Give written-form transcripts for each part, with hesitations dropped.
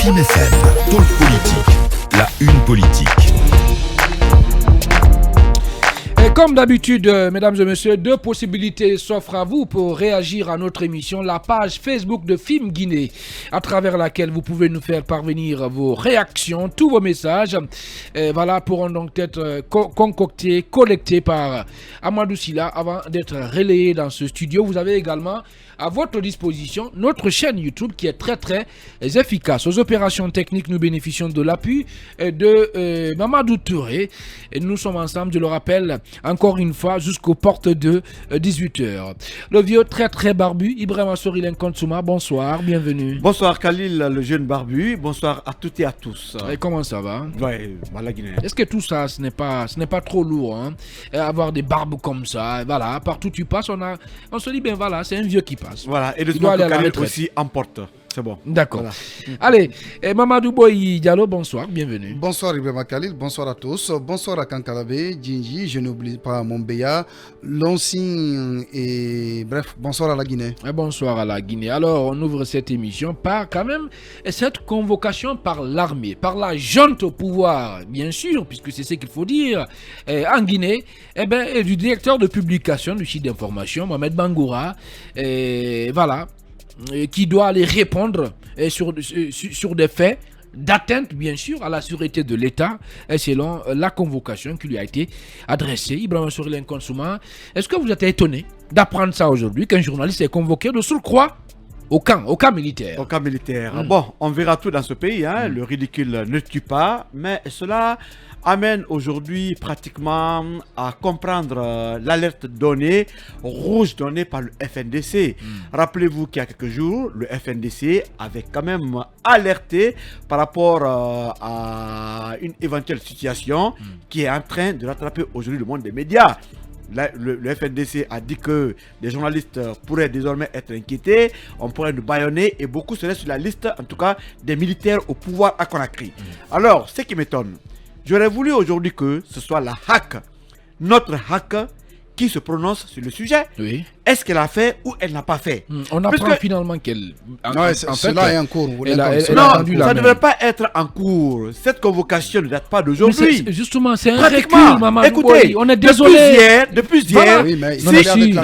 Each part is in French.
Sim FM, Talk Politique, la une politique. Et comme d'habitude, mesdames et messieurs, deux possibilités s'offrent à vous pour réagir à notre émission. La page Facebook de FIM Guinée, à travers laquelle vous pouvez nous faire parvenir vos réactions, tous vos messages. Voilà, pourront donc être concoctés, collectés par Amadou Silla avant d'être relayés dans ce studio. Vous avez également à votre disposition notre chaîne YouTube qui est très très efficace. Aux opérations techniques, nous bénéficions de l'appui de Mamadou Touré. Et nous sommes ensemble, je le rappelle, encore une fois, jusqu'aux portes de 18h. Le vieux très très barbu, Ibrahima Sorilène Kontsuma, bonsoir, bienvenue. Bonsoir Khalil, le jeune barbu, bonsoir à toutes et à tous. Et comment ça va? Ouais, voilà Guinée. Est-ce que tout ça, ce n'est pas trop lourd, hein? Avoir des barbes comme ça, voilà, partout tu passes, on se dit, ben voilà, c'est un vieux qui passe. Voilà, et le soir Khalil aussi emporte. C'est bon. D'accord. Voilà. Allez, Mamadou Boy Diallo, bonsoir, bienvenue. Bonsoir Ibrahima Khalil, bonsoir à tous. Bonsoir à Kankalabé, Djinji, je n'oublie pas Mombeya, Lonsin et bref, bonsoir à la Guinée. Et bonsoir à la Guinée. Alors, on ouvre cette émission par quand même cette convocation par l'armée, par la junte au pouvoir, bien sûr, puisque c'est ce qu'il faut dire, en Guinée, du directeur de publication du site d'information, Mohamed Bangoura, voilà, qui doit aller répondre sur des faits d'atteinte, bien sûr, à la sûreté de l'État, selon la convocation qui lui a été adressée. Ibrahima Sorilène Kontsuma, est-ce que vous êtes étonné d'apprendre ça aujourd'hui, qu'un journaliste est convoqué de surcroît au camp militaire? Au camp militaire. Bon, on verra tout dans ce pays, hein. Le ridicule ne tue pas, mais cela amène aujourd'hui pratiquement à comprendre l'alerte donnée, rouge donnée par le FNDC. Rappelez-vous qu'il y a quelques jours, le FNDC avait quand même alerté par rapport à une éventuelle situation qui est en train de rattraper aujourd'hui le monde des médias. Le FNDC a dit que des journalistes pourraient désormais être inquiétés, on pourrait nous bâillonner et beaucoup seraient sur la liste, en tout cas, des militaires au pouvoir à Conakry. Alors, ce qui m'étonne, j'aurais voulu aujourd'hui que ce soit la HAC, notre HAC, qui se prononce sur le sujet. Oui. Est-ce qu'elle a fait ou elle n'a pas fait? On apprend finalement qu'elle... Cela est en cours. Non, ça ne devrait pas être en cours. Cette convocation ne date pas d'aujourd'hui. Justement, c'est un recul, maman. Écoutez, on est désolé. Depuis hier, si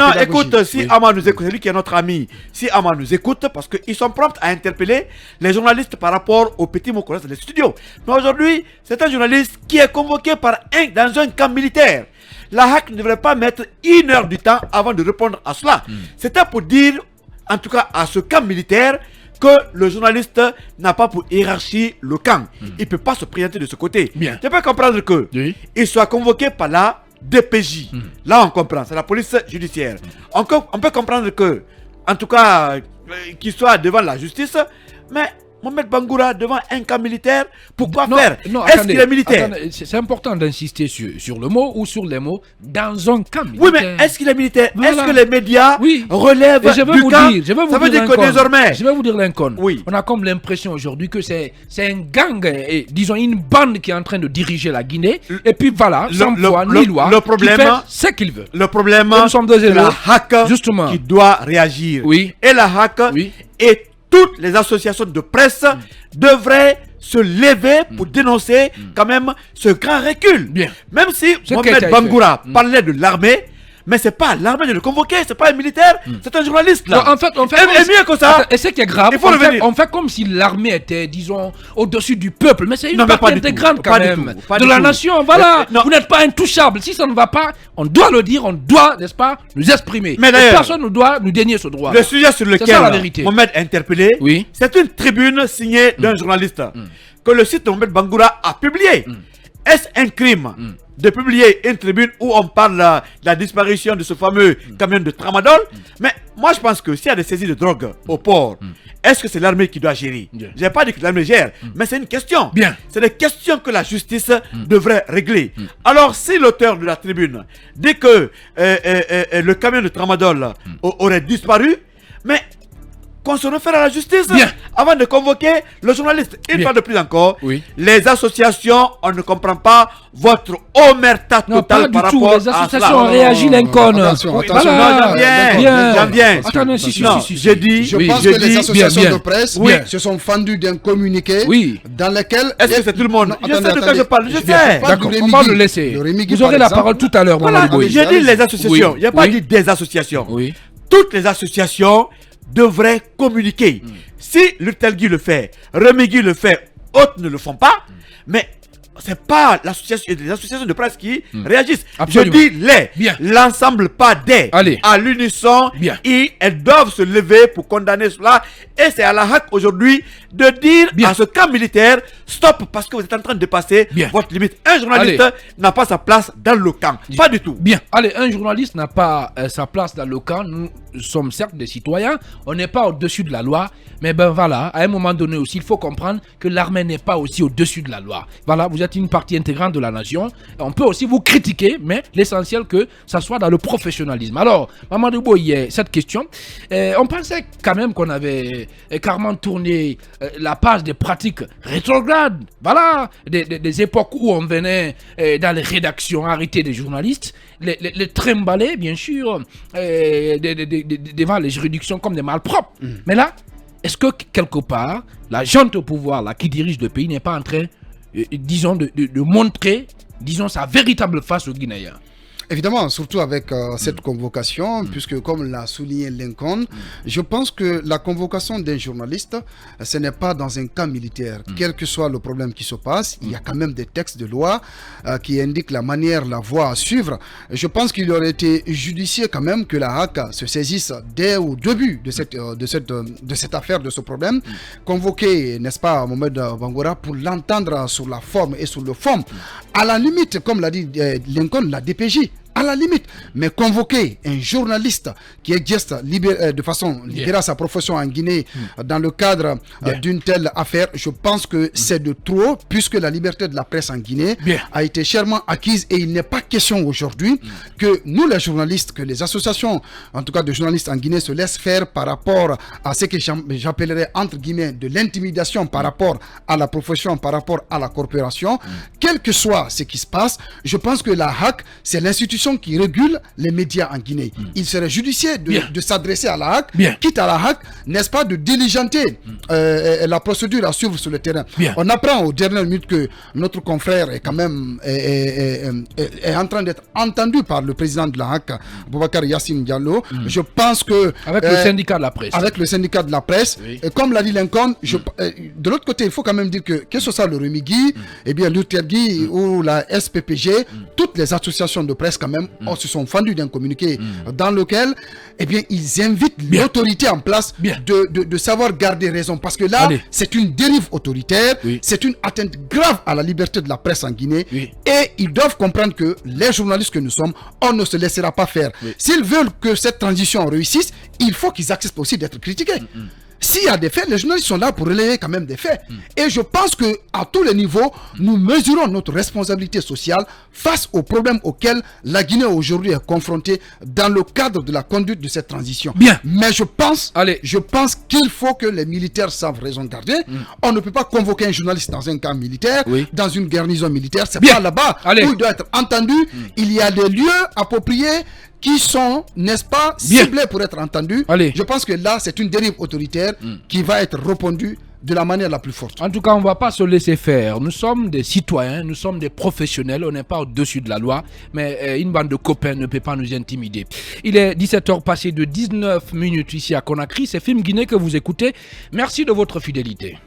Ama nous écoute, c'est lui qui est notre ami. Si Ama nous écoute, parce qu'ils sont prompts à interpeller les journalistes par rapport aux petits mots qu'on laisse dans les studios. Mais aujourd'hui, c'est un journaliste qui est convoqué dans un camp militaire. La HAC ne devrait pas mettre 1 heure du temps avant de répondre à cela. C'était pour dire, en tout cas à ce camp militaire, que le journaliste n'a pas pour hiérarchie le camp. Il ne peut pas se présenter de ce côté. Bien. Tu peux comprendre qu'il soit convoqué par la DPJ. Là, on comprend. C'est la police judiciaire. On peut comprendre que, en tout cas, qu'il soit devant la justice, mais Mohamed Bangoura devant un camp militaire, pourquoi faire? Est-ce qu'il est militaire? C'est important d'insister sur le mot ou sur les mots dans un camp militaire. Oui, mais est-ce qu'il est militaire? Voilà. Est-ce que les médias relèvent du camp? Ça veut dire que désormais... Je vais vous dire Lincoln. Oui. On a comme l'impression aujourd'hui que c'est un gang, disons une bande qui est en train de diriger la Guinée. Et puis voilà, sans foi ni loi, le problème, qui fait ce qu'il veut. Le problème, c'est la HAC justement qui doit réagir. Oui. Et la HAC et toutes les associations de presse devraient se lever pour dénoncer quand même ce grand recul. Bien. Même si Mohamed Bangoura parlait de l'armée, mais c'est pas l'armée de le convoquer, c'est pas un militaire, c'est un journaliste là. Non, en fait, et mieux que ça. Et ce qui est grave, il faut on fait comme si l'armée était, disons, au-dessus du peuple, mais c'est une partie intégrante quand même de la nation. Voilà, vous n'êtes pas intouchable. Si ça ne va pas, on doit le dire, on doit, n'est-ce pas, nous exprimer. Mais personne ne doit nous dénier ce droit. Le sujet sur lequel Mohamed est interpellé, c'est une tribune signée d'un journaliste que le site de Mohamed Bangoura a publié. Est-ce un crime de publier une tribune où on parle de la disparition de ce fameux camion de tramadol? Mais moi je pense que s'il y a des saisies de drogue au port, est-ce que c'est l'armée qui doit gérer? Je n'ai pas dit que l'armée gère, mais c'est une question. C'est des questions que la justice devrait régler. Alors si l'auteur de la tribune dit que le camion de tramadol aurait disparu, mais qu'on se réfère à la justice Bien. avant de convoquer le journaliste. Une Bien. fois de plus encore, Oui. les associations, on ne comprend pas votre omerta Non, pas totale du par tout. rapport Les à associations cela. ont réagi, Lincoln. Attention, Oui, attention. non, j'en viens, bien. j'en viens. Attendez, si, Non, si. j'ai dit, Je pense je que les dis, associations bien. de presse Oui. se sont fendues d'un communiqué Oui. dans lequel... est-ce que c'est tout le monde? Non, Je sais attendez, de quoi je parle, je Bien, sais. parle D'accord, du on Rémi va Guy. le laisser. Le Rémi Guy, Vous aurez par la exemple. parole tout à l'heure, Voilà, Mamadou Boy. j'ai dit les associations, Oui. il n'y a pas Oui. dit des associations. Oui. Toutes les associations devraient communiquer. Si Lutelgui le fait, Remigui le fait, autres ne le font pas, mais c'est pas les associations de presse qui réagissent. Absolument. Je dis les, Bien. l'ensemble pas des. Allez. À l'unisson, Bien. elles doivent se lever pour condamner cela. Et c'est à la HAC aujourd'hui de dire Bien. à ce camp militaire, stop, parce que vous êtes en train de dépasser Bien. votre limite. Un journaliste Allez. n'a pas sa place dans le camp. Pas du tout. Bien. Allez, un journaliste n'a pas sa place dans le camp. Nous sommes certes des citoyens. On n'est pas au-dessus de la loi. Mais ben voilà, à un moment donné aussi, il faut comprendre que l'armée n'est pas aussi au-dessus de la loi. Voilà, vous êtes une partie intégrante de la nation. On peut aussi vous critiquer, mais l'essentiel que ça soit dans le professionnalisme. Alors, Mamadou Boye, cette question, on pensait quand même qu'on avait carrément tourné la page des pratiques rétrogrades. Voilà, des époques où on venait dans les rédactions arrêter des journalistes, les trimballer, bien sûr, devant les juridictions comme des malpropres. Mais là, est-ce que quelque part, la junte au pouvoir là, qui dirige le pays n'est pas en train, disons, de montrer, disons, sa véritable face aux Guinéens? Évidemment, surtout avec cette convocation, puisque comme l'a souligné Lincoln, je pense que la convocation d'un journaliste, ce n'est pas dans un camp militaire. Quel que soit le problème qui se passe, il y a quand même des textes de loi qui indiquent la manière, la voie à suivre. Je pense qu'il aurait été judicieux quand même que la HAC se saisisse dès au début de cette affaire, de ce problème, convoquer, n'est-ce pas, Mohamed Bangora pour l'entendre sur la forme et sur le fond. À la limite, comme l'a dit Lincoln, la DPJ, à la limite, mais convoquer un journaliste qui exerce de façon libérale sa profession en Guinée dans le cadre d'une telle affaire, je pense que c'est de trop, puisque la liberté de la presse en Guinée a été chèrement acquise et il n'est pas question aujourd'hui que nous les journalistes, que les associations, en tout cas de journalistes en Guinée, se laissent faire par rapport à ce que j'appellerais entre guillemets de l'intimidation par rapport à la profession, par rapport à la corporation. Quel que soit ce qui se passe, je pense que la HAC, c'est l'institution qui régule les médias en Guinée. Il serait judicieux de s'adresser à la HAC, quitte à la HAC, n'est-ce pas, de diligenter la procédure à suivre sur le terrain. On apprend aux dernières minutes que notre confrère est quand même est en train d'être entendu par le président de la HAC, Boubacar Yassine Diallo. Je pense que... Avec le syndicat de la presse. Avec le syndicat de la presse. Et comme l'a dit Lincoln, de l'autre côté, il faut quand même dire que ce soit le Rémi Guy, eh bien Lutelgui ou la SPPG, toutes les associations de presse quand même se sont fendus d'un communiqué dans lequel eh bien, ils invitent l'autorité en place de savoir garder raison. Parce que là, c'est une dérive autoritaire, c'est une atteinte grave à la liberté de la presse en Guinée. Et ils doivent comprendre que les journalistes que nous sommes, on ne se laissera pas faire. S'ils veulent que cette transition réussisse, il faut qu'ils acceptent aussi d'être critiqués. S'il y a des faits, les journalistes sont là pour relayer quand même des faits. Et je pense qu'à tous les niveaux, nous mesurons notre responsabilité sociale face aux problèmes auxquels la Guinée aujourd'hui est confrontée dans le cadre de la conduite de cette transition. Mais je pense qu'il faut que les militaires savent raison garder. On ne peut pas convoquer un journaliste dans un camp militaire, dans une garnison militaire. C'est pas là-bas où il doit être entendu. Il y a des lieux appropriés qui sont, n'est-ce pas, ciblés pour être entendus. Je pense que là, c'est une dérive autoritaire qui va être répondue de la manière la plus forte. En tout cas, on ne va pas se laisser faire. Nous sommes des citoyens, nous sommes des professionnels, on n'est pas au-dessus de la loi, mais une bande de copains ne peut pas nous intimider. Il est 17h passé de 19 minutes ici à Conakry, c'est Film Guinée que vous écoutez. Merci de votre fidélité.